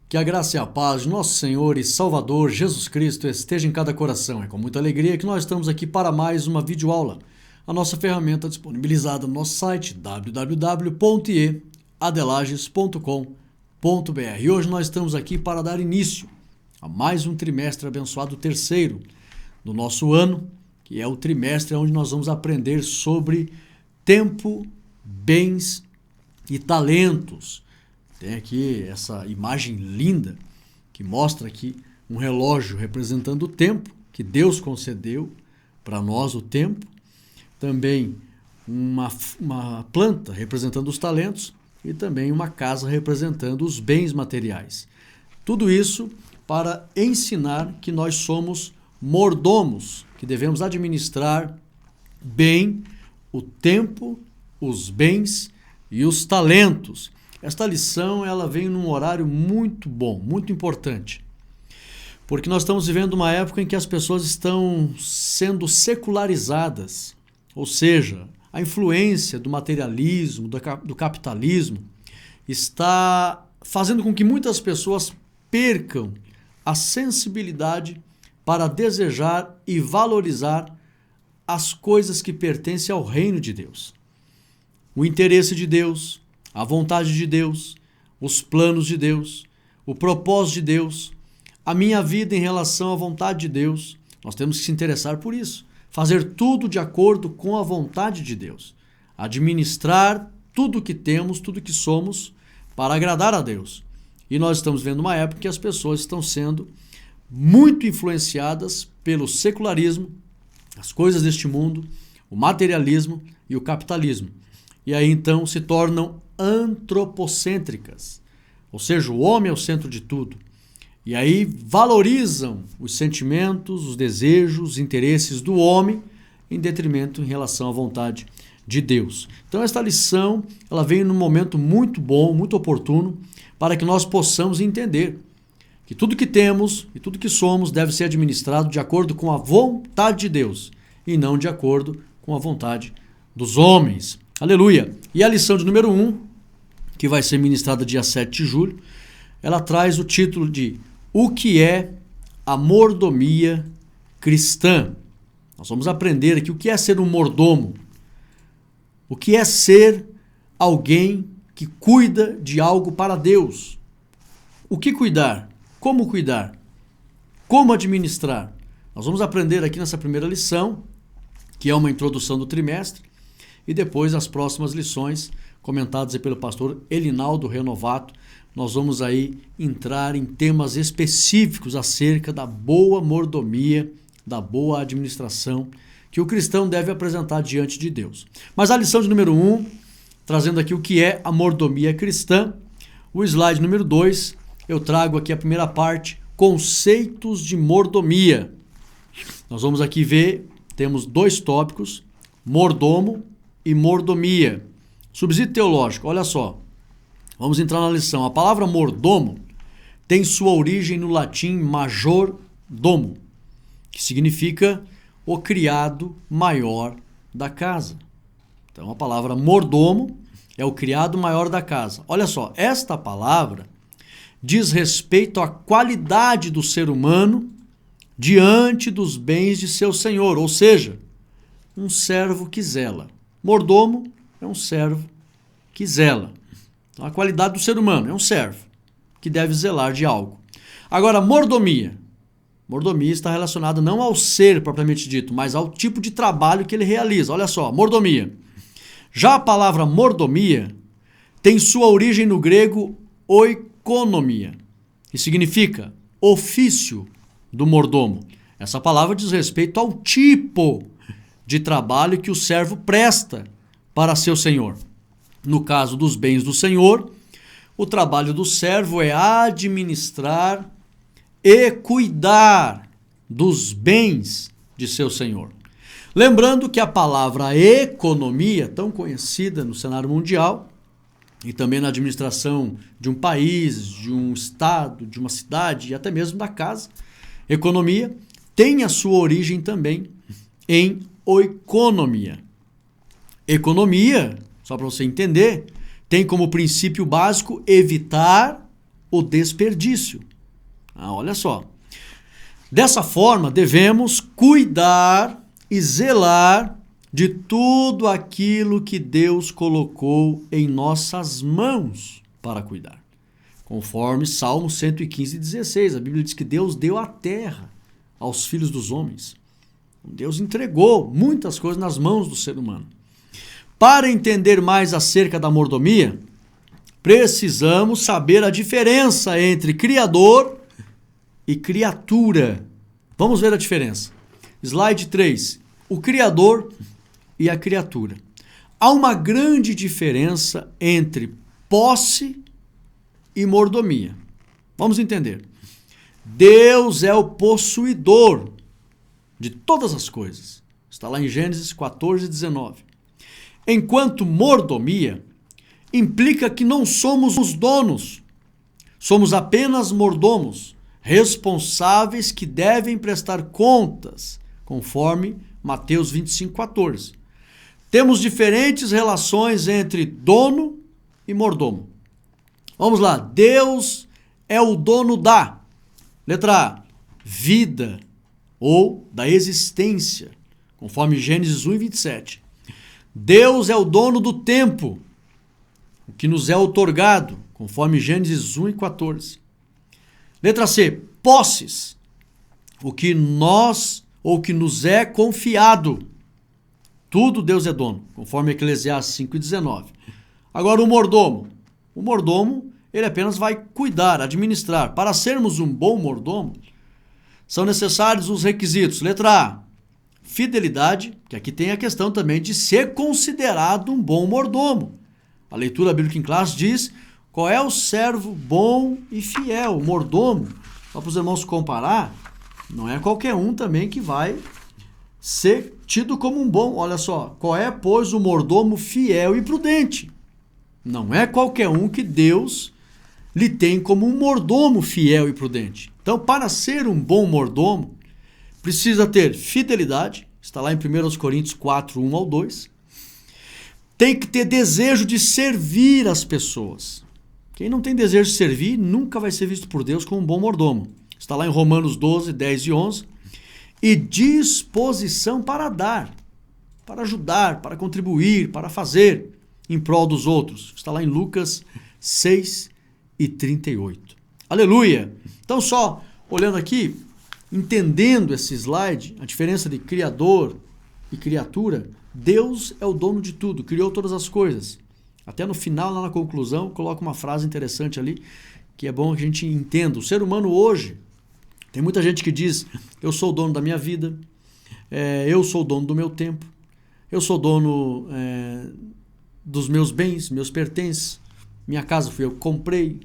Que a graça e a paz de nosso Senhor e Salvador Jesus Cristo esteja em cada coração. É com muita alegria que nós estamos aqui para mais uma videoaula. A nossa ferramenta disponibilizada no nosso site www.adelages.com.br. E hoje nós estamos aqui para dar início a mais um trimestre abençoado, terceiro do nosso ano, que é o trimestre onde nós vamos aprender sobre tempo, bens e talentos. Tem aqui essa imagem linda que mostra aqui um relógio representando o tempo, que Deus concedeu para nós o tempo. Também uma planta representando os talentos e também uma casa representando os bens materiais. Tudo isso para ensinar que nós somos mordomos, que devemos administrar bem o tempo, os bens e os talentos. Esta lição ela vem num horário muito bom, muito importante, porque nós estamos vivendo uma época em que as pessoas estão sendo secularizadas, ou seja, a influência do materialismo, do capitalismo, está fazendo com que muitas pessoas percam a sensibilidade para desejar e valorizar as coisas que pertencem ao reino de Deus. O interesse de Deus, a vontade de Deus, os planos de Deus, o propósito de Deus, a minha vida em relação à vontade de Deus. Nós temos que se interessar por isso. Fazer tudo de acordo com a vontade de Deus. Administrar tudo que temos, tudo que somos, para agradar a Deus. E nós estamos vendo uma época que as pessoas estão sendo muito influenciadas pelo secularismo, as coisas deste mundo, o materialismo e o capitalismo. E aí então se tornam antropocêntricas, ou seja, o homem é o centro de tudo. E aí valorizam os sentimentos, os desejos, os interesses do homem em detrimento em relação à vontade de Deus. Então esta lição ela vem num momento muito bom, muito oportuno, para que nós possamos entender que tudo que temos e tudo que somos deve ser administrado de acordo com a vontade de Deus e não de acordo com a vontade dos homens. Aleluia! E a lição de número 1, que vai ser ministrada dia 7 de julho, ela traz o título de O que é a mordomia cristã? Nós vamos aprender aqui o que é ser um mordomo, o que é ser alguém que cuida de algo para Deus. O que cuidar? Como administrar? Nós vamos aprender aqui nessa primeira lição, que é uma introdução do trimestre, e depois as próximas lições, comentadas pelo pastor Elinaldo Renovato, nós vamos aí entrar em temas específicos acerca da boa mordomia, da boa administração que o cristão deve apresentar diante de Deus. Mas a lição de número 1, trazendo aqui o que é a mordomia cristã, o slide número 2, eu trago aqui a primeira parte, conceitos de mordomia. Nós vamos aqui ver, temos dois tópicos, mordomo e mordomia. Subsídio teológico, olha só. Vamos entrar na lição. A palavra mordomo tem sua origem no latim major domo, que significa o criado maior da casa. Então a palavra mordomo é o criado maior da casa. Olha só, esta palavra diz respeito à qualidade do ser humano diante dos bens de seu senhor, ou seja, um servo que zela. Mordomo é um servo que zela. Então, a qualidade do ser humano é um servo que deve zelar de algo. Agora, mordomia. Mordomia está relacionada não ao ser propriamente dito, mas ao tipo de trabalho que ele realiza. Olha só, mordomia. Já a palavra mordomia tem sua origem no grego oikonomia, que significa ofício do mordomo. Essa palavra diz respeito ao tipo de trabalho que o servo presta para seu senhor. No caso dos bens do senhor, o trabalho do servo é administrar e cuidar dos bens de seu senhor. Lembrando que a palavra economia, tão conhecida no cenário mundial e também na administração de um país, de um estado, de uma cidade e até mesmo da casa, economia, tem a sua origem também em oikonomia. Economia, só para você entender, tem como princípio básico evitar o desperdício. Olha só. Dessa forma, devemos cuidar e zelar de tudo aquilo que Deus colocou em nossas mãos para cuidar. Conforme Salmo 115:16, a Bíblia diz que Deus deu a terra aos filhos dos homens. Deus entregou muitas coisas nas mãos do ser humano. Para entender mais acerca da mordomia, precisamos saber a diferença entre criador e criatura. Vamos ver a diferença. Slide 3. O criador e a criatura. Há uma grande diferença entre posse e mordomia. Vamos entender. Deus é o possuidor de todas as coisas. Está lá em Gênesis 14:19. Enquanto mordomia implica que não somos os donos, somos apenas mordomos, responsáveis que devem prestar contas, conforme Mateus 25:14. Temos diferentes relações entre dono e mordomo. Vamos lá. Deus é o dono da, letra A, vida ou da existência, conforme Gênesis 1:27. Deus é o dono do tempo, o que nos é outorgado, conforme Gênesis 1:14. Letra C, posses, o que nos é confiado. Tudo Deus é dono, conforme Eclesiastes 5:19. Agora o mordomo. O mordomo, ele apenas vai cuidar, administrar. Para sermos um bom mordomo, são necessários os requisitos. Letra A, fidelidade, que aqui tem a questão também de ser considerado um bom mordomo. A leitura bíblica em classe diz qual é o servo bom e fiel, o mordomo. Só para os irmãos comparar, não é qualquer um também que vai ser tido como um bom. Olha só, qual é, pois, o mordomo fiel e prudente? Não é qualquer um que Deus lhe tem como um mordomo fiel e prudente. Então, para ser um bom mordomo, precisa ter fidelidade, está lá em 1 Coríntios 4:1-2. Tem que ter desejo de servir as pessoas. Quem não tem desejo de servir, nunca vai ser visto por Deus como um bom mordomo. Está lá em Romanos 12:10-11. E disposição para dar, para ajudar, para contribuir, para fazer em prol dos outros. Está lá em Lucas 6:38. Aleluia! Então, só olhando aqui, entendendo esse slide, a diferença de criador e criatura, Deus é o dono de tudo, criou todas as coisas. Até no final, lá na conclusão, coloca uma frase interessante ali, que é bom que a gente entenda. O ser humano hoje, tem muita gente que diz, eu sou o dono da minha vida, eu sou o dono do meu tempo, eu sou dono dos meus bens, meus pertences, minha casa fui eu que comprei,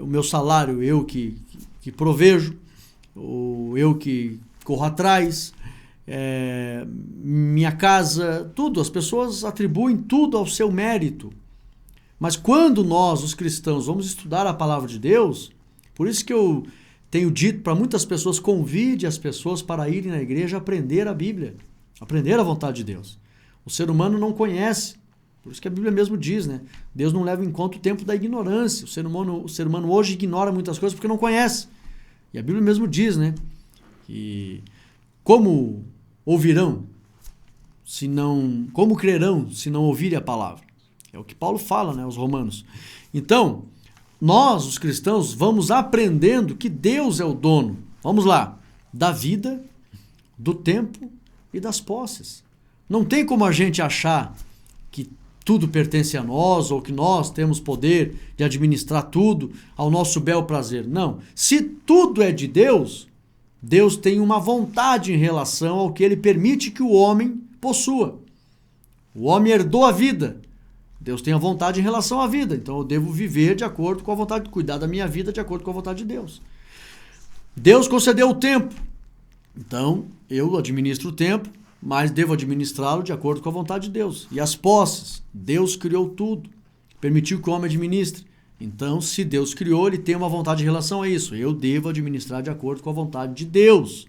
o meu salário eu que provejo, eu que corro atrás, minha casa, tudo. As pessoas atribuem tudo ao seu mérito. Mas quando nós, os cristãos, vamos estudar a palavra de Deus, por isso que eu tenho dito para muitas pessoas, convide as pessoas para irem na igreja aprender a Bíblia, aprender a vontade de Deus. O ser humano não conhece, por isso que a Bíblia mesmo diz, né? Deus não leva em conta o tempo da ignorância. O ser humano hoje ignora muitas coisas porque não conhece. E a Bíblia mesmo diz, né? Que como ouvirão, como crerão se não ouvirem a palavra? É o que Paulo fala, né, aos romanos. Então, nós, os cristãos, vamos aprendendo que Deus é o dono, vamos lá, da vida, do tempo e das posses. Não tem como a gente achar que tudo pertence a nós ou que nós temos poder de administrar tudo ao nosso bel prazer. Não. Se tudo é de Deus, Deus tem uma vontade em relação ao que ele permite que o homem possua. O homem herdou a vida. Deus tem a vontade em relação à vida. Então eu devo viver de acordo com a vontade, cuidar da minha vida de acordo com a vontade de Deus. Deus concedeu o tempo. Então eu administro o tempo, mas devo administrá-lo de acordo com a vontade de Deus. E as posses, Deus criou tudo, permitiu que o homem administre. Então, se Deus criou, ele tem uma vontade em relação a isso. Eu devo administrar de acordo com a vontade de Deus.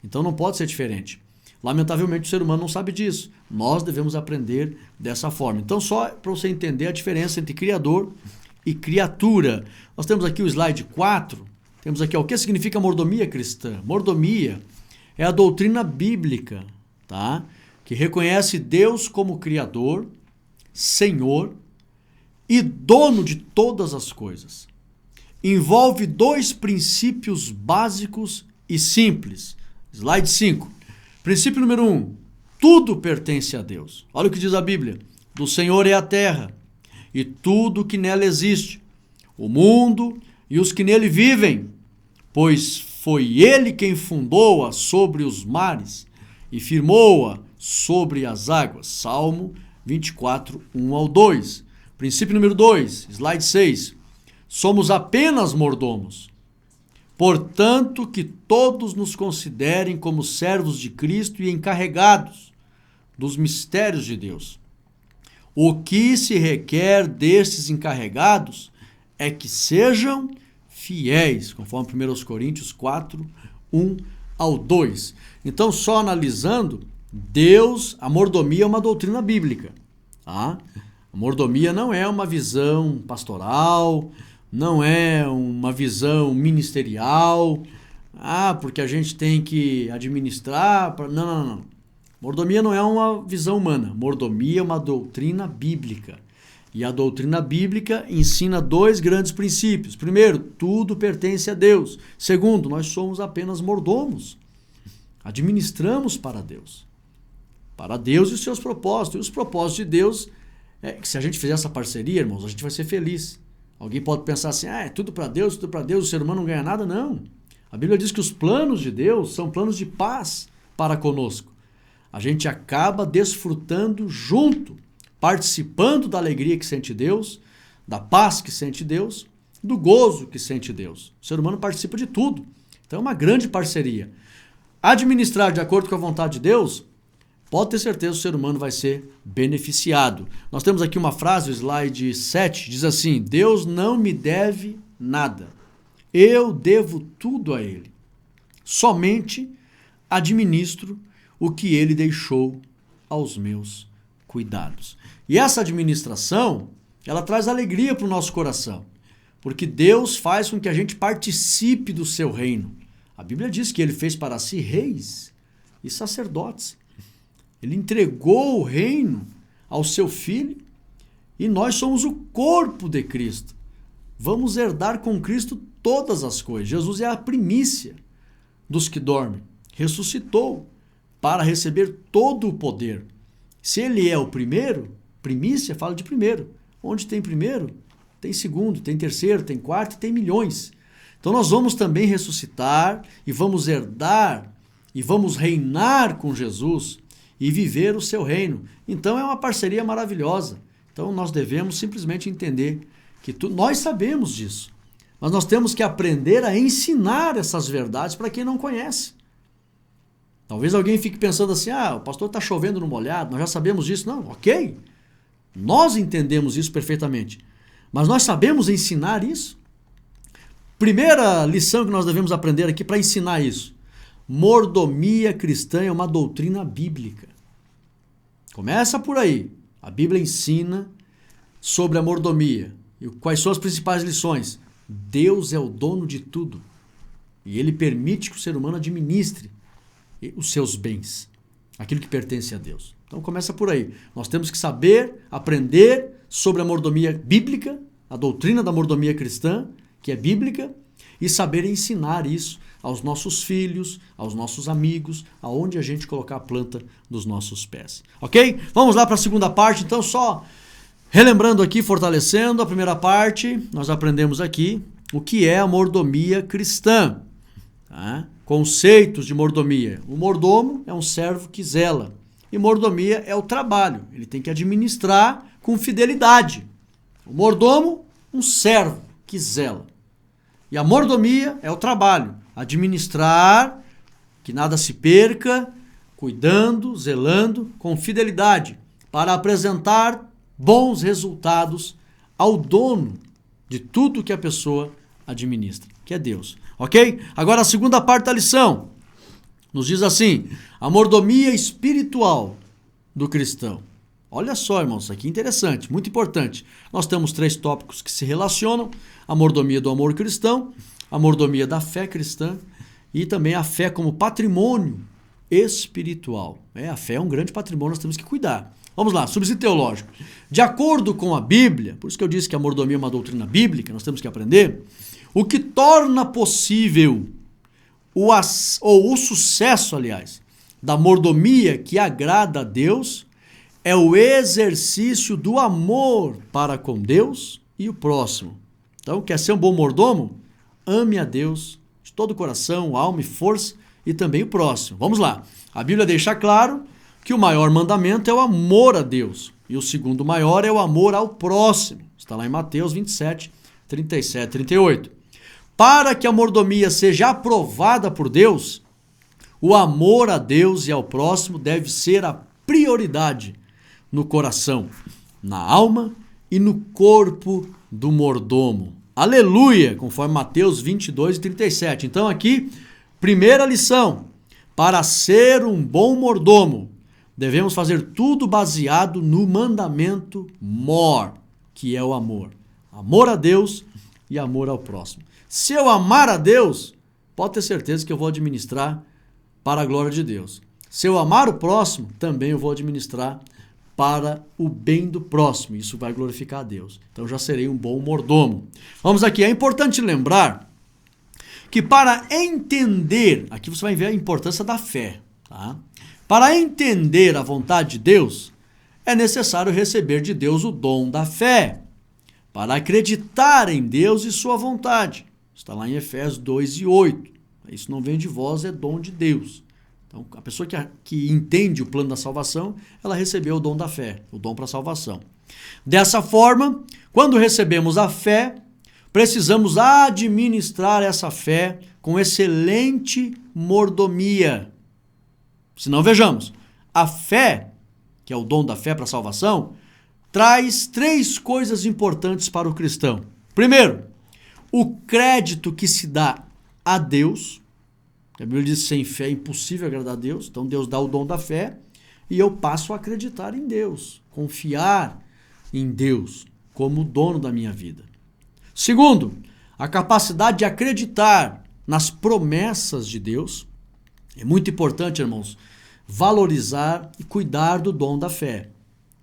Então não pode ser diferente. Lamentavelmente o ser humano não sabe disso. Nós devemos aprender dessa forma. Então, só para você entender a diferença entre criador e criatura. Nós temos aqui o slide 4, temos aqui o que significa mordomia cristã. Mordomia é a doutrina bíblica, tá? Que reconhece Deus como Criador, Senhor e dono de todas as coisas. Envolve 2 princípios básicos e simples. Slide 5. Princípio número 1. Tudo pertence a Deus. Olha o que diz a Bíblia. Do Senhor é a terra e tudo que nela existe, o mundo e os que nele vivem, pois foi ele quem fundou-a sobre os mares e firmou-a sobre as águas. Salmo 24, 1 ao 2. Princípio número 2, slide 6. Somos apenas mordomos. Portanto, que todos nos considerem como servos de Cristo e encarregados dos mistérios de Deus. O que se requer destes encarregados é que sejam fiéis, conforme 1 Coríntios 4, 1 ao 2. Então, só analisando, a mordomia é uma doutrina bíblica. Tá? A mordomia não é uma visão pastoral, não é uma visão ministerial, porque a gente tem que administrar. Não. Mordomia não é uma visão humana. Mordomia é uma doutrina bíblica. E a doutrina bíblica ensina 2 grandes princípios. Primeiro, tudo pertence a Deus. Segundo, nós somos apenas mordomos. Administramos para Deus. Para Deus e os seus propósitos. E os propósitos de Deus é que se a gente fizer essa parceria, irmãos, a gente vai ser feliz. Alguém pode pensar assim, é tudo para Deus, o ser humano não ganha nada. Não. A Bíblia diz que os planos de Deus são planos de paz para conosco. A gente acaba desfrutando junto, participando da alegria que sente Deus, da paz que sente Deus, do gozo que sente Deus. O ser humano participa de tudo. Então é uma grande parceria. Administrar de acordo com a vontade de Deus, pode ter certeza que o ser humano vai ser beneficiado. Nós temos aqui uma frase, o slide 7, diz assim: Deus não me deve nada. Eu devo tudo a Ele. Somente administro o que Ele deixou aos meus cuidados. E essa administração, ela traz alegria para o nosso coração, porque Deus faz com que a gente participe do seu reino. A Bíblia diz que Ele fez para si reis e sacerdotes. Ele entregou o reino ao seu Filho e nós somos o corpo de Cristo. Vamos herdar com Cristo todas as coisas. Jesus é a primícia dos que dormem. Ressuscitou para receber todo o poder. Se Ele é o primeiro, primícia fala de primeiro. Onde tem primeiro, tem segundo, tem terceiro, tem quarto, tem milhões. Então nós vamos também ressuscitar e vamos herdar e vamos reinar com Jesus e viver o seu reino. Então é uma parceria maravilhosa. Então nós devemos simplesmente entender que nós sabemos disso, mas nós temos que aprender a ensinar essas verdades para quem não conhece. Talvez alguém fique pensando assim, o pastor está chovendo no molhado, nós já sabemos disso. Não, ok. Nós entendemos isso perfeitamente. Mas nós sabemos ensinar isso? Primeira lição que nós devemos aprender aqui para ensinar isso. Mordomia cristã é uma doutrina bíblica. Começa por aí. A Bíblia ensina sobre a mordomia. E quais são as principais lições? Deus é o dono de tudo. E Ele permite que o ser humano administre os seus bens, aquilo que pertence a Deus. Então começa por aí. Nós temos que saber, aprender sobre a mordomia bíblica, a doutrina da mordomia cristã, que é bíblica, e saber ensinar isso aos nossos filhos, aos nossos amigos, aonde a gente colocar a planta dos nossos pés. Ok? Vamos lá para a segunda parte, então só relembrando aqui, fortalecendo a primeira parte, nós aprendemos aqui o que é a mordomia cristã. Tá? Conceitos de mordomia. O mordomo é um servo que zela. E mordomia é o trabalho. Ele tem que administrar com fidelidade. O mordomo, um servo que zela. E a mordomia é o trabalho. Administrar, que nada se perca, cuidando, zelando, com fidelidade, para apresentar bons resultados ao dono de tudo que a pessoa administra, que é Deus. Ok? Agora a segunda parte da lição nos diz assim: a mordomia espiritual do cristão. Olha só, irmãos, isso aqui é interessante, muito importante. Nós temos 3 tópicos que se relacionam: a mordomia do amor cristão, a mordomia da fé cristã e também a fé como patrimônio espiritual. A fé é um grande patrimônio, nós temos que cuidar. Vamos lá, subsídio teológico. De acordo com a Bíblia, por isso que eu disse que a mordomia é uma doutrina bíblica, nós temos que aprender, o que torna possível o sucesso, aliás, da mordomia que agrada a Deus é o exercício do amor para com Deus e o próximo. Então, quer ser um bom mordomo? Ame a Deus de todo o coração, alma e força e também o próximo. Vamos lá. A Bíblia deixa claro que o maior mandamento é o amor a Deus e o segundo maior é o amor ao próximo. Está lá em Mateus 27, 37, 38. Para que a mordomia seja aprovada por Deus, o amor a Deus e ao próximo deve ser a prioridade no coração, na alma e no corpo do mordomo. Aleluia! Conforme Mateus 22 e 37. Então aqui, primeira lição: para ser um bom mordomo, devemos fazer tudo baseado no mandamento mor, que é o amor. Amor a Deus e amor ao próximo. Se eu amar a Deus, pode ter certeza que eu vou administrar para a glória de Deus. Se eu amar o próximo, também eu vou administrar para o bem do próximo. Isso vai glorificar a Deus. Então já serei um bom mordomo. Vamos aqui, é importante lembrar que para entender, aqui você vai ver a importância da fé, tá? Para entender a vontade de Deus, é necessário receber de Deus o dom da fé, para acreditar em Deus e sua vontade. Está lá em Efésios 2 e 8. Isso não vem de vós, é dom de Deus. Então, a pessoa que entende o plano da salvação, ela recebeu o dom da fé, o dom para a salvação. Dessa forma, quando recebemos a fé, precisamos administrar essa fé com excelente mordomia. Senão, vejamos, a fé, que é o dom da fé para a salvação, traz 3 coisas importantes para o cristão. Primeiro, o crédito que se dá a Deus. A Bíblia diz que sem fé é impossível agradar a Deus. Então Deus dá o dom da fé e eu passo a acreditar em Deus, confiar em Deus como dono da minha vida. Segundo, a capacidade de acreditar nas promessas de Deus. É muito importante, irmãos, valorizar e cuidar do dom da fé.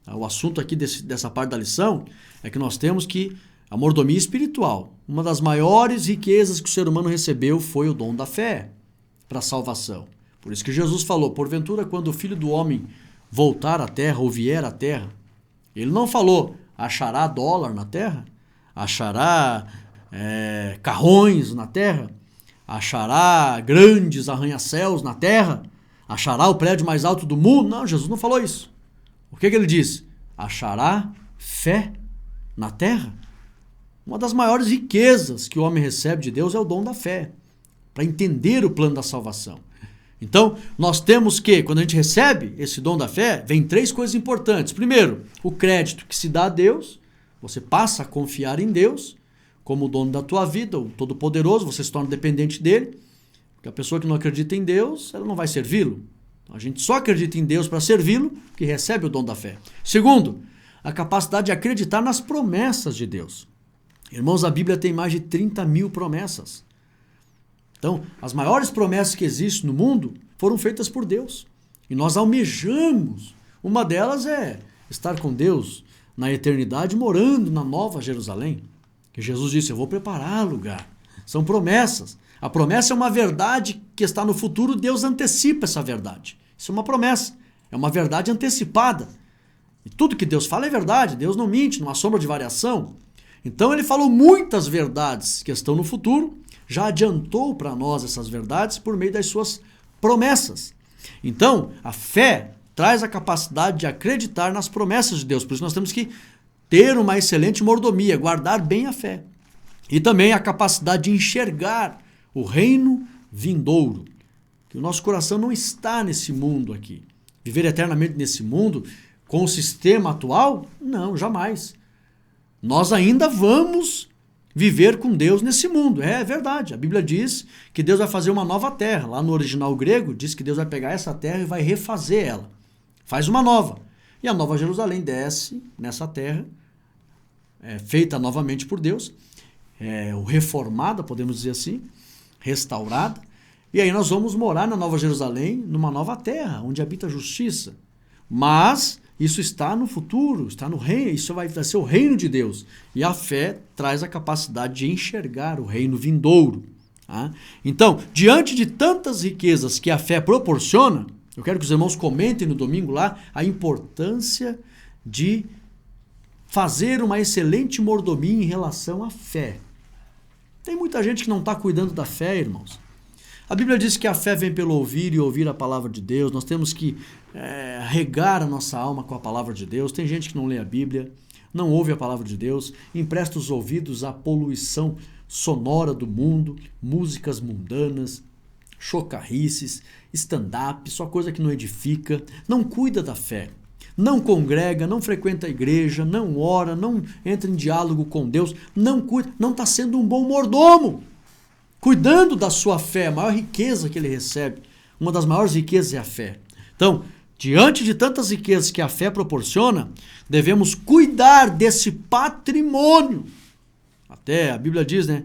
O assunto aqui dessa parte da lição é que nós temos que a mordomia espiritual, uma das maiores riquezas que o ser humano recebeu foi o dom da fé para a salvação. Por isso que Jesus falou, porventura, quando o Filho do Homem voltar à terra ou vier à terra, ele não falou, achará dólar na terra, achará carrões na terra, achará grandes arranha-céus na terra, achará o prédio mais alto do mundo. Não, Jesus não falou isso. O que ele disse? Achará fé na terra. Uma das maiores riquezas que o homem recebe de Deus é o dom da fé, para entender o plano da salvação. Então, nós temos que, quando a gente recebe esse dom da fé, vem 3 coisas importantes. Primeiro, o crédito que se dá a Deus, você passa a confiar em Deus como o dono da tua vida, o Todo-Poderoso, você se torna dependente dele, porque a pessoa que não acredita em Deus, ela não vai servi-lo. A gente só acredita em Deus para servi-lo, que recebe o dom da fé. Segundo, a capacidade de acreditar nas promessas de Deus. Irmãos, a Bíblia tem mais de 30 mil promessas. Então, as maiores promessas que existem no mundo foram feitas por Deus. E nós almejamos. Uma delas é estar com Deus na eternidade, morando na Nova Jerusalém. Que Jesus disse, eu vou preparar lugar. São promessas. A promessa é uma verdade que está no futuro, Deus antecipa essa verdade. Isso é uma promessa. É uma verdade antecipada. E tudo que Deus fala é verdade. Deus não mente, não há sombra de variação. Então ele falou muitas verdades que estão no futuro, já adiantou para nós essas verdades por meio das suas promessas. Então, a fé traz a capacidade de acreditar nas promessas de Deus. Por isso nós temos que ter uma excelente mordomia, guardar bem a fé. E também a capacidade de enxergar o reino vindouro. Que o nosso coração não está nesse mundo aqui. Viver eternamente nesse mundo com o sistema atual? Não, jamais. Nós ainda vamos viver com Deus nesse mundo. É verdade. A Bíblia diz que Deus vai fazer uma nova terra. Lá no original grego diz que Deus vai pegar essa terra e vai refazer ela. Faz uma nova. E a Nova Jerusalém desce nessa terra, feita novamente por Deus, reformada, podemos dizer assim, restaurada. E aí nós vamos morar na Nova Jerusalém, numa nova terra, onde habita a justiça. Mas isso está no futuro, está no reino, isso vai ser o reino de Deus. E a fé traz a capacidade de enxergar o reino vindouro. Tá? Então, diante de tantas riquezas que a fé proporciona, eu quero que os irmãos comentem no domingo lá a importância de fazer uma excelente mordomia em relação à fé. Tem muita gente que não está cuidando da fé, irmãos. A Bíblia diz que a fé vem pelo ouvir e ouvir a palavra de Deus. Nós temos que regar a nossa alma com a palavra de Deus. Tem gente que não lê a Bíblia, não ouve a palavra de Deus, empresta os ouvidos à poluição sonora do mundo, músicas mundanas, chocarrices, stand-up, só coisa que não edifica, não cuida da fé, não congrega, não frequenta a igreja, não ora, não entra em diálogo com Deus, não cuida, não está sendo um bom mordomo, cuidando da sua fé, a maior riqueza que ele recebe, uma das maiores riquezas é a fé. Então, diante de tantas riquezas que a fé proporciona, devemos cuidar desse patrimônio. Até a Bíblia diz, né?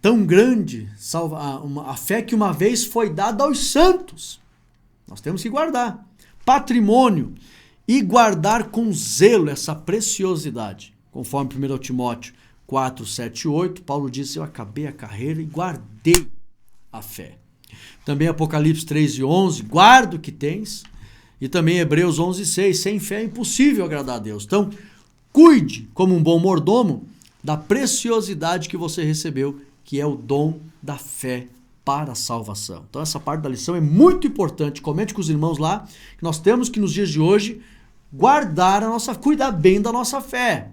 Tão grande a fé que uma vez foi dada aos santos. Nós temos que guardar patrimônio e guardar com zelo essa preciosidade. Conforme 1 Timóteo 4, 7 e 8, Paulo diz: eu acabei a carreira e guardei a fé. Também Apocalipse 3 e 11, guarda o que tens. E também Hebreus 11, 6, sem fé é impossível agradar a Deus. Então, cuide como um bom mordomo da preciosidade que você recebeu, que é o dom da fé para a salvação. Então essa parte da lição é muito importante. Comente com os irmãos lá, que nós temos que nos dias de hoje cuidar bem da nossa fé,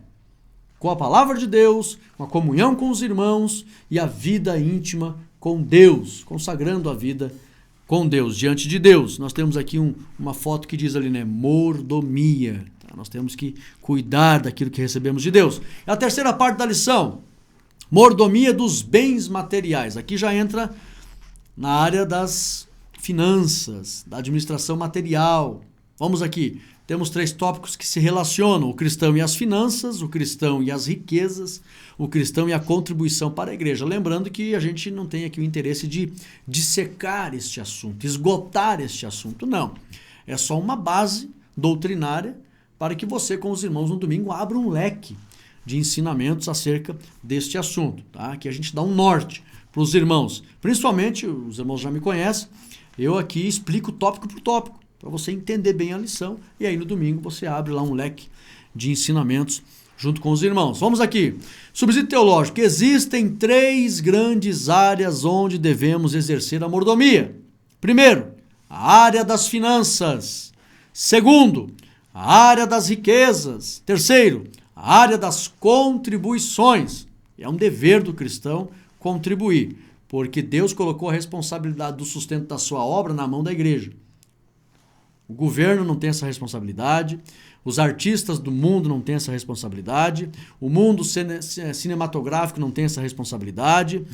com a palavra de Deus, com a comunhão com os irmãos e a vida íntima com Deus, consagrando a vida com Deus, diante de Deus. Nós temos aqui uma foto que diz ali, né, mordomia. Nós temos que cuidar daquilo que recebemos de Deus. A terceira parte da lição, mordomia dos bens materiais. Aqui já entra na área das finanças, da administração material. Vamos aqui, temos 3 tópicos que se relacionam: o cristão e as finanças, o cristão e as riquezas, o cristão e a contribuição para a igreja. Lembrando que a gente não tem aqui o interesse de dissecar este assunto, esgotar este assunto, não. É só uma base doutrinária para que você, com os irmãos no domingo, abra um leque de ensinamentos acerca deste assunto. Tá? Aqui a gente dá um norte para os irmãos. Principalmente, os irmãos já me conhecem, eu aqui explico tópico por tópico, para você entender bem a lição. E aí no domingo você abre lá um leque de ensinamentos junto com os irmãos. Vamos aqui. Subsídio teológico. Existem 3 grandes áreas onde devemos exercer a mordomia. Primeiro, a área das finanças. Segundo, a área das riquezas. Terceiro, a área das contribuições. É um dever do cristão contribuir, porque Deus colocou a responsabilidade do sustento da sua obra na mão da igreja. O governo não tem essa responsabilidade, os artistas do mundo não têm essa responsabilidade, o mundo cinematográfico não tem essa responsabilidade,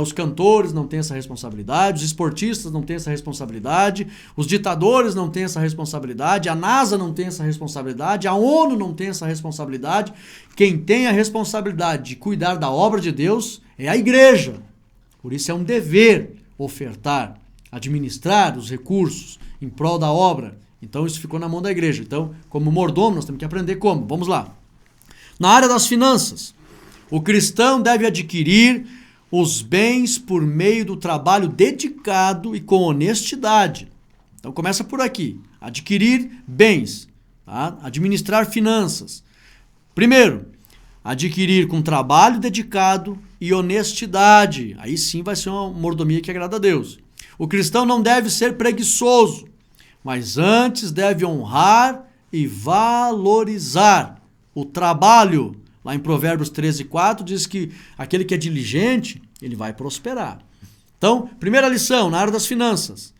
os cantores não têm essa responsabilidade, os esportistas não têm essa responsabilidade, os ditadores não têm essa responsabilidade, a NASA não tem essa responsabilidade, a ONU não tem essa responsabilidade. Quem tem a responsabilidade de cuidar da obra de Deus é a igreja. Por isso é um dever ofertar, administrar os recursos em prol da obra. Então isso ficou na mão da igreja. Então, como mordomo, nós temos que aprender como. Vamos lá. Na área das finanças, o cristão deve adquirir os bens por meio do trabalho dedicado e com honestidade. Então começa por aqui. Adquirir bens, tá? Administrar finanças. Primeiro, adquirir com trabalho dedicado e honestidade. Aí sim vai ser uma mordomia que agrada a Deus. O cristão não deve ser preguiçoso, mas antes deve honrar e valorizar o trabalho. Lá em Provérbios 13, 4 diz que aquele que é diligente, ele vai prosperar. Então, primeira lição na área das finanças: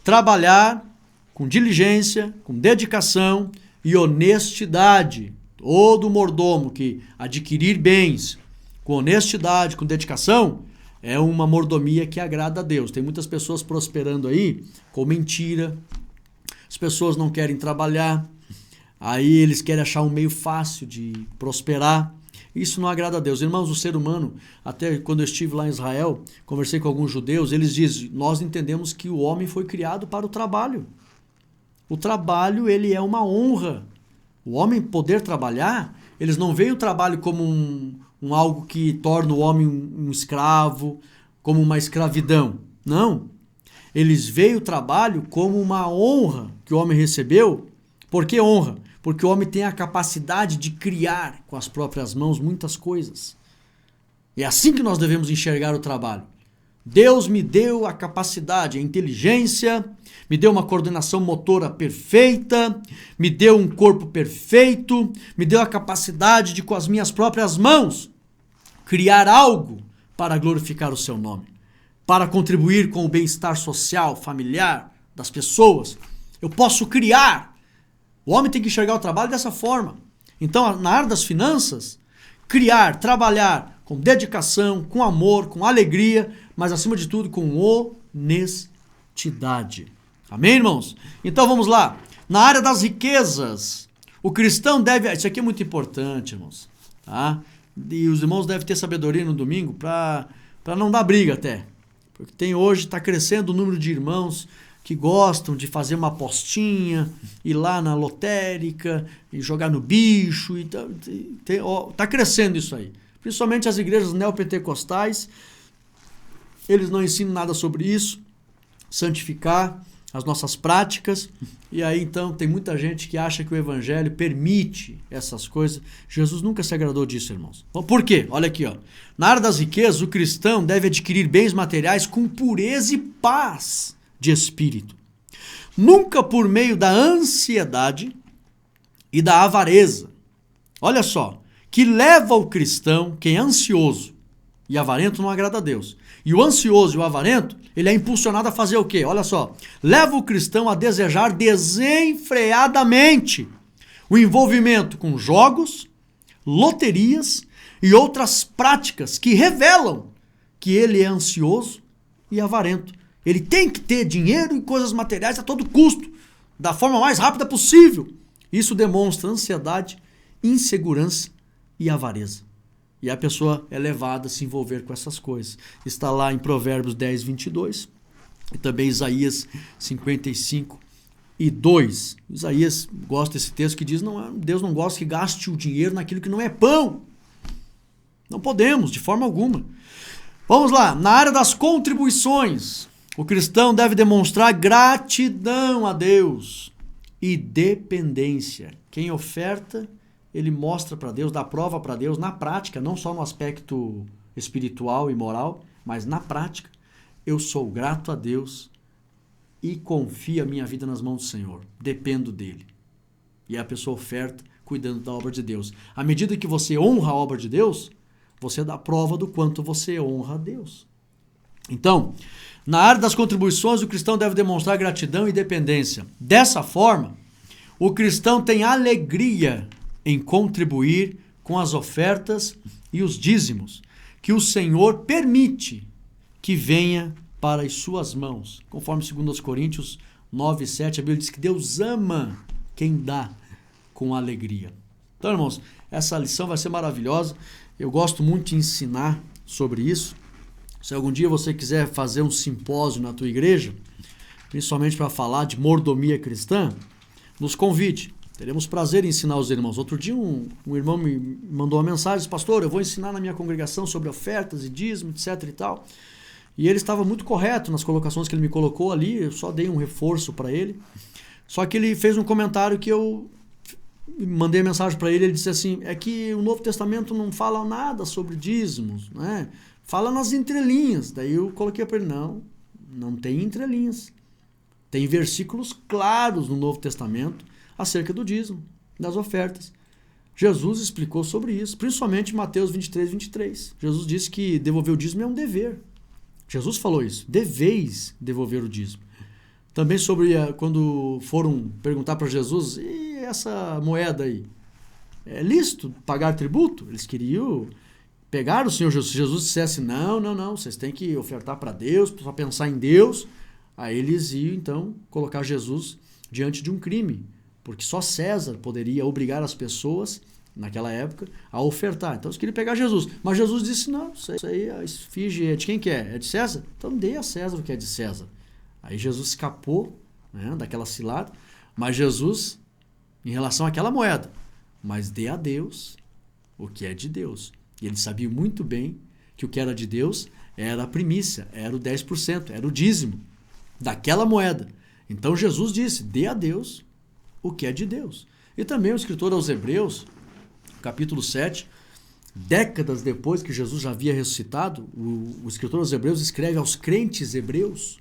trabalhar com diligência, com dedicação e honestidade. Todo mordomo que adquirir bens com honestidade, com dedicação, é uma mordomia que agrada a Deus. Tem muitas pessoas prosperando aí com mentira. As pessoas não querem trabalhar, Aí eles querem achar um meio fácil de prosperar. Isso não agrada a Deus. Irmãos, o ser humano, até quando eu estive lá em Israel, conversei com alguns judeus, eles dizem, nós entendemos que o homem foi criado para o trabalho. O trabalho, ele é uma honra. O homem poder trabalhar, eles não veem o trabalho como um algo que torna o homem um escravo, como uma escravidão. Não. Eles veem o trabalho como uma honra que o homem recebeu. Por que honra? Porque o homem tem a capacidade de criar com as próprias mãos muitas coisas. É assim que nós devemos enxergar o trabalho. Deus me deu a capacidade, a inteligência, me deu uma coordenação motora perfeita, me deu um corpo perfeito, me deu a capacidade de, com as minhas próprias mãos, criar algo para glorificar o seu nome, para contribuir com o bem-estar social, familiar das pessoas. Eu posso criar. O homem tem que enxergar o trabalho dessa forma. Então, na área das finanças, criar, trabalhar com dedicação, com amor, com alegria, mas acima de tudo com honestidade. Amém, irmãos? Então vamos lá. Na área das riquezas, o cristão deve... Isso aqui é muito importante, irmãos. Tá? E os irmãos devem ter sabedoria no domingo para não dar briga até. Porque hoje está crescendo o número de irmãos que gostam de fazer uma apostinha, ir lá na lotérica, e jogar no bicho. Está crescendo isso aí. Principalmente as igrejas neopentecostais, eles não ensinam nada sobre isso, santificar as nossas práticas. E aí então tem muita gente que acha que o evangelho permite essas coisas. Jesus nunca se agradou disso, irmãos. Por quê? Olha aqui, ó. Na área das riquezas, o cristão deve adquirir bens materiais com pureza e paz de espírito, nunca por meio da ansiedade e da avareza. Olha só, que leva o cristão, quem é ansioso e avarento, não agrada a Deus. E o ansioso e o avarento, ele é impulsionado a fazer o quê? Olha só, leva o cristão a desejar desenfreadamente o envolvimento com jogos, loterias e outras práticas que revelam que ele é ansioso e avarento. Ele tem que ter dinheiro e coisas materiais a todo custo, da forma mais rápida possível. Isso demonstra ansiedade, insegurança e avareza. E a pessoa é levada a se envolver com essas coisas. Está lá em Provérbios 10, 22 e também Isaías 55 e 2. Isaías gosta desse texto que diz, não, Deus não gosta que gaste o dinheiro naquilo que não é pão. Não podemos, de forma alguma. Vamos lá, na área das contribuições, o cristão deve demonstrar gratidão a Deus e dependência. Quem oferta, ele mostra para Deus, dá prova para Deus na prática, não só no aspecto espiritual e moral, mas na prática. Eu sou grato a Deus e confio a minha vida nas mãos do Senhor. Dependo dele. E a pessoa oferta cuidando da obra de Deus. À medida que você honra a obra de Deus, você dá prova do quanto você honra a Deus. Então, na área das contribuições, o cristão deve demonstrar gratidão e dependência. Dessa forma, o cristão tem alegria em contribuir com as ofertas e os dízimos que o Senhor permite que venha para as suas mãos. Conforme 2 Coríntios 9, 7, a Bíblia diz que Deus ama quem dá com alegria. Então, irmãos, essa lição vai ser maravilhosa. Eu gosto muito de ensinar sobre isso. Se algum dia você quiser fazer um simpósio na tua igreja, principalmente para falar de mordomia cristã, nos convide. Teremos prazer em ensinar os irmãos. Outro dia um irmão me mandou uma mensagem, disse, pastor, eu vou ensinar na minha congregação sobre ofertas e dízimo, etc e tal. E ele estava muito correto nas colocações que ele me colocou ali, eu só dei um reforço para ele. Só que ele fez um comentário que eu mandei mensagem para ele, ele disse assim, é que o Novo Testamento não fala nada sobre dízimos, né? Fala nas entrelinhas. Daí eu coloquei para ele, não tem entrelinhas. Tem versículos claros no Novo Testamento acerca do dízimo, das ofertas. Jesus explicou sobre isso, principalmente em Mateus 23, 23. Jesus disse que devolver o dízimo é um dever. Jesus falou isso, deveis devolver o dízimo. Também sobre quando foram perguntar para Jesus, e essa moeda aí? É lícito pagar tributo? Eles queriam pegar o Senhor Jesus. Se Jesus dissesse, não, vocês têm que ofertar para Deus, só pensar em Deus. Aí eles iam, então, colocar Jesus diante de um crime porque só César poderia obrigar as pessoas, naquela época, a ofertar. Então eles queriam pegar Jesus. Mas Jesus disse, não, isso aí, a esfinge é de quem que é? É de César? Então dê a César o que é de César. Aí Jesus escapou, né, daquela cilada, mas Jesus, em relação àquela moeda, mas dê a Deus o que é de Deus. E ele sabia muito bem que o que era de Deus era a primícia, era o 10%, era o dízimo daquela moeda. Então Jesus disse, dê a Deus o que é de Deus. E também o escritor aos Hebreus, capítulo 7, décadas depois que Jesus já havia ressuscitado, o escritor aos Hebreus escreve aos crentes hebreus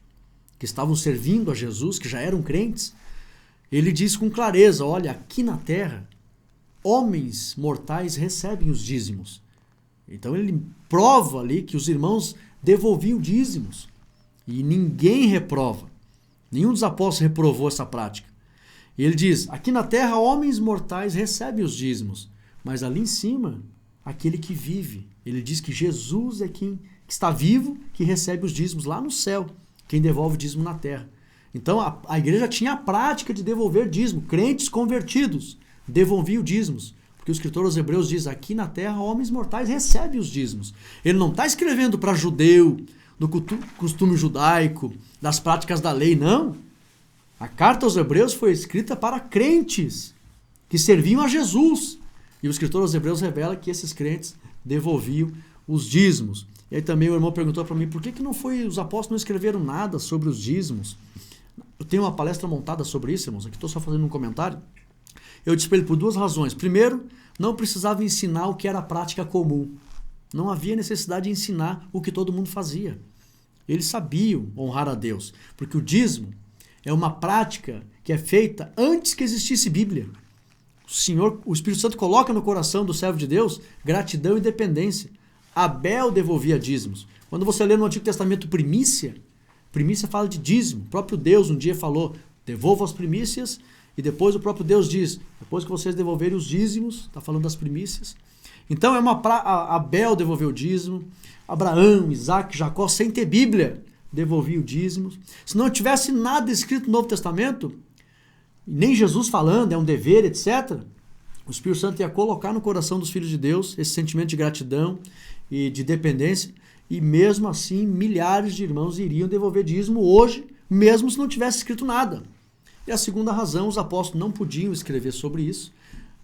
que estavam servindo a Jesus, que já eram crentes, ele diz com clareza, olha, aqui na terra, homens mortais recebem os dízimos. Então ele prova ali que os irmãos devolviam dízimos. E ninguém reprova. Nenhum dos apóstolos reprovou essa prática. E ele diz, aqui na terra homens mortais recebem os dízimos, mas ali em cima, aquele que vive. Ele diz que Jesus é quem está vivo, que recebe os dízimos lá no céu, quem devolve o dízimo na terra. Então a igreja tinha a prática de devolver dízimo. Crentes convertidos devolviam dízimos. Porque o escritor aos Hebreus diz, aqui na terra homens mortais recebem os dízimos. Ele não está escrevendo para judeu, do costume judaico, das práticas da lei, não. A carta aos Hebreus foi escrita para crentes que serviam a Jesus. E o escritor aos Hebreus revela que esses crentes devolviam os dízimos. E aí também o irmão perguntou para mim, por que não foi, os apóstolos não escreveram nada sobre os dízimos? Eu tenho uma palestra montada sobre isso, irmãos, aqui estou só fazendo um comentário. Eu disse para ele por duas razões. Primeiro, não precisava ensinar o que era a prática comum. Não havia necessidade de ensinar o que todo mundo fazia. Eles sabiam honrar a Deus, porque o dízimo é uma prática que é feita antes que existisse Bíblia. O Espírito Santo coloca no coração do servo de Deus gratidão e dependência. Abel devolvia dízimos. Quando você lê no Antigo Testamento primícia fala de dízimo. O próprio Deus um dia falou, devolva as primícias, e depois o próprio Deus diz, depois que vocês devolverem os dízimos, está falando das primícias. Então Abel devolveu o dízimo, Abraão, Isaac, Jacó, sem ter Bíblia, devolvia o dízimo. Se não tivesse nada escrito no Novo Testamento, nem Jesus falando, é um dever, etc., o Espírito Santo ia colocar no coração dos filhos de Deus esse sentimento de gratidão e de dependência, e mesmo assim milhares de irmãos iriam devolver dízimo hoje, mesmo se não tivesse escrito nada. E a segunda razão, os apóstolos não podiam escrever sobre isso.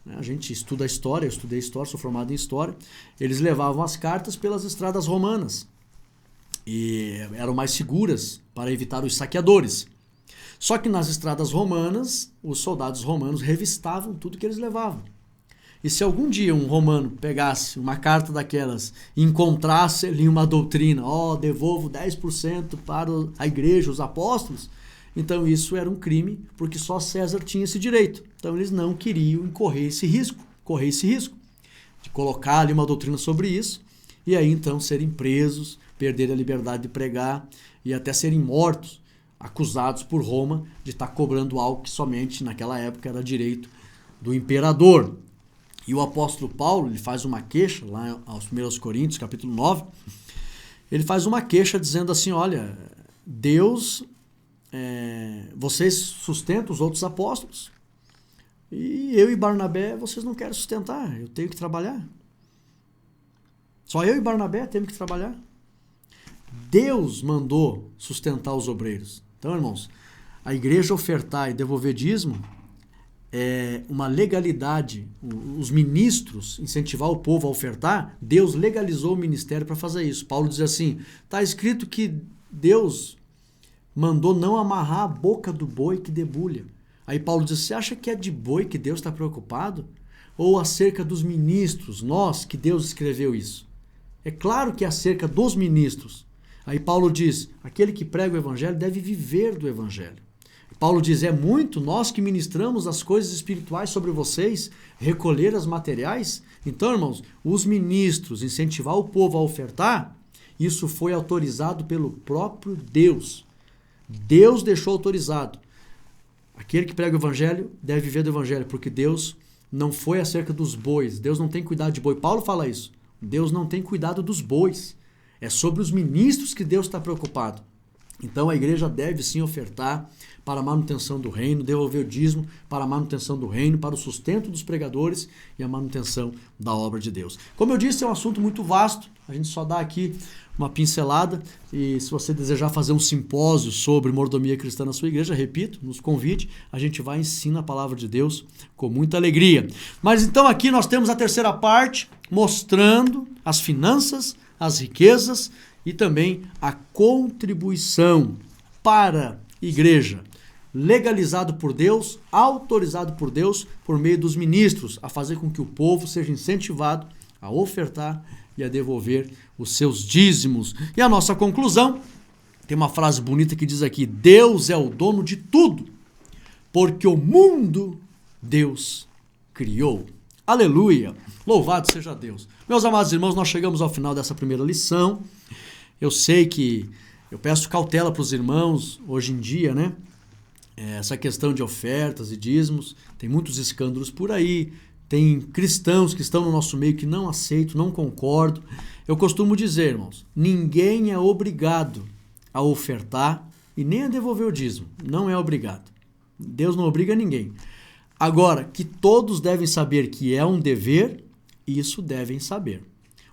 A gente estuda a história, eu estudei história, sou formado em história. Eles levavam as cartas pelas estradas romanas e eram mais seguras para evitar os saqueadores. Só que nas estradas romanas, os soldados romanos revistavam tudo que eles levavam. E se algum dia um romano pegasse uma carta daquelas e encontrasse ali uma doutrina, devolvo 10% para a igreja, os apóstolos, então isso era um crime, porque só César tinha esse direito. Então eles não queriam correr esse risco de colocar ali uma doutrina sobre isso, e aí então serem presos, perderem a liberdade de pregar e até serem mortos, acusados por Roma de estar cobrando algo que somente naquela época era direito do imperador. E o apóstolo Paulo, ele faz uma queixa, lá aos 1 Coríntios, capítulo 9, ele faz uma queixa dizendo assim, olha, Deus, vocês sustentam os outros apóstolos, e eu e Barnabé, vocês não querem sustentar, eu tenho que trabalhar. Só eu e Barnabé temos que trabalhar. Deus mandou sustentar os obreiros. Então, irmãos, a igreja ofertar e devolver dízimo é uma legalidade. Os ministros incentivar o povo a ofertar, Deus legalizou o ministério para fazer isso. Paulo diz assim, está escrito que Deus mandou não amarrar a boca do boi que debulha. Aí Paulo diz, você acha que é de boi que Deus está preocupado? Ou acerca dos ministros, nós, que Deus escreveu isso? É claro que é acerca dos ministros. Aí Paulo diz, aquele que prega o evangelho deve viver do evangelho. Paulo diz, é muito nós que ministramos as coisas espirituais sobre vocês, recolher as materiais. Então, irmãos, os ministros, incentivar o povo a ofertar, isso foi autorizado pelo próprio Deus. Deus deixou autorizado. Aquele que prega o evangelho deve viver do evangelho, porque Deus não foi acerca dos bois. Deus não tem cuidado de boi. Paulo fala isso. Deus não tem cuidado dos bois. É sobre os ministros que Deus está preocupado. Então a igreja deve sim ofertar para a manutenção do reino, devolver o dízimo para a manutenção do reino, para o sustento dos pregadores e a manutenção da obra de Deus. Como eu disse, é um assunto muito vasto, a gente só dá aqui uma pincelada, e se você desejar fazer um simpósio sobre mordomia cristã na sua igreja, repito, nos convide, a gente vai ensinar a palavra de Deus com muita alegria. Mas então aqui nós temos a terceira parte, mostrando as finanças, as riquezas e também a contribuição para a igreja, legalizado por Deus, autorizado por Deus, por meio dos ministros, a fazer com que o povo seja incentivado a ofertar e a devolver os seus dízimos. E a nossa conclusão, tem uma frase bonita que diz aqui: Deus é o dono de tudo, porque o mundo Deus criou. Aleluia! Louvado seja Deus. Meus amados irmãos, nós chegamos ao final dessa primeira lição. Eu sei que eu peço cautela para os irmãos hoje em dia, né? Essa questão de ofertas e dízimos, tem muitos escândalos por aí, tem cristãos que estão no nosso meio que não aceitam, não concordam. Eu costumo dizer, irmãos, ninguém é obrigado a ofertar e nem a devolver o dízimo. Não é obrigado. Deus não obriga ninguém. Agora, que todos devem saber que é um dever, isso devem saber.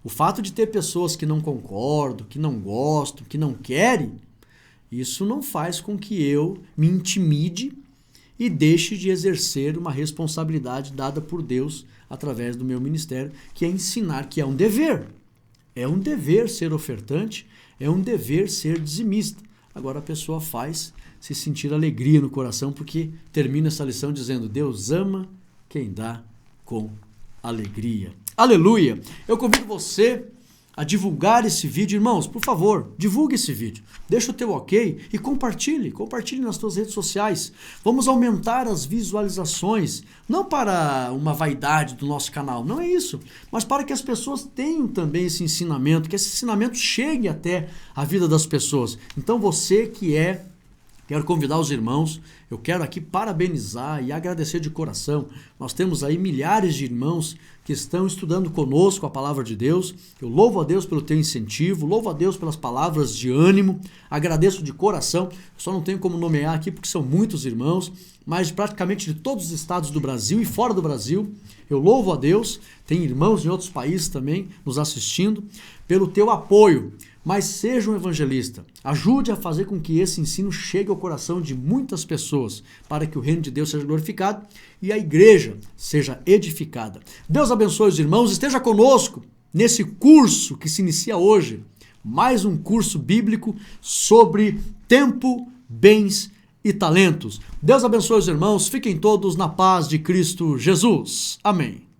O fato de ter pessoas que não concordam, que não gostam, que não querem, isso não faz com que eu me intimide e deixe de exercer uma responsabilidade dada por Deus através do meu ministério, que é ensinar que é um dever. É um dever ser ofertante, é um dever ser dizimista. Agora a pessoa faz se sentir alegria no coração, porque termina essa lição dizendo: Deus ama quem dá com alegria. Aleluia! Eu convido você a divulgar esse vídeo. Irmãos, por favor, divulgue esse vídeo. Deixa o teu ok e compartilhe nas tuas redes sociais. Vamos aumentar as visualizações, não para uma vaidade do nosso canal, não é isso, mas para que as pessoas tenham também esse ensinamento, que esse ensinamento chegue até a vida das pessoas. Então você quero convidar os irmãos, eu quero aqui parabenizar e agradecer de coração. Nós temos aí milhares de irmãos que estão estudando conosco a palavra de Deus. Eu louvo a Deus pelo teu incentivo, louvo a Deus pelas palavras de ânimo, agradeço de coração. Só não tenho como nomear aqui porque são muitos irmãos, mas praticamente de todos os estados do Brasil e fora do Brasil. Eu louvo a Deus, tem irmãos em outros países também nos assistindo, pelo teu apoio. Mas seja um evangelista, ajude a fazer com que esse ensino chegue ao coração de muitas pessoas, para que o reino de Deus seja glorificado e a igreja seja edificada. Deus abençoe os irmãos, esteja conosco nesse curso que se inicia hoje, mais um curso bíblico sobre tempo, bens e talentos. Deus abençoe os irmãos, fiquem todos na paz de Cristo Jesus. Amém.